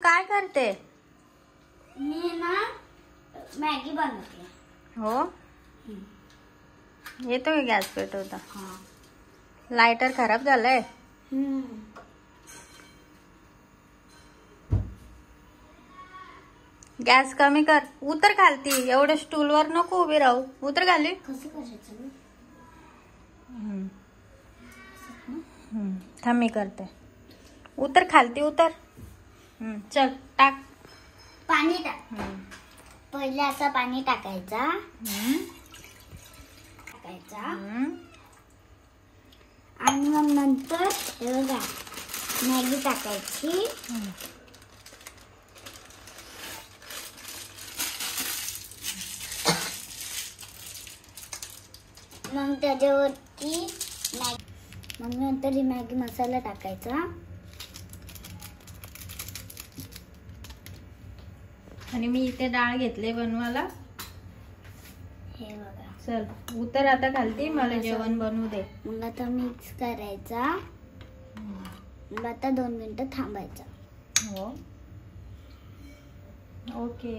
काय करते? मी ना मॅगी बनवते. हो, येतो की गॅस पेटवता. हा. लायटर खराब झालंय. गॅस कमी कर. उतर खालती. एवढ्या स्टूलवर नको उभी राहू. उतर खाली. कसं करायचं? थांब मी करते. उतर खालती उतर. चल टाक पाणी टाक. पहिले असं पाणी टाकायचा. आणि मग नंतर हे बघा मॅगी टाकायची. मग त्याच्यावरती मग नंतर ही मॅगी मसाला टाकायचा. आणि मी इथे डाळ घेतले बनवायला. हे बघा. चल उतर आता खालती. मला जेवण बनवू दे. मग आता मिक्स करायचा. मग आता 2 मिनिटं थांबायचं. हो, ओके.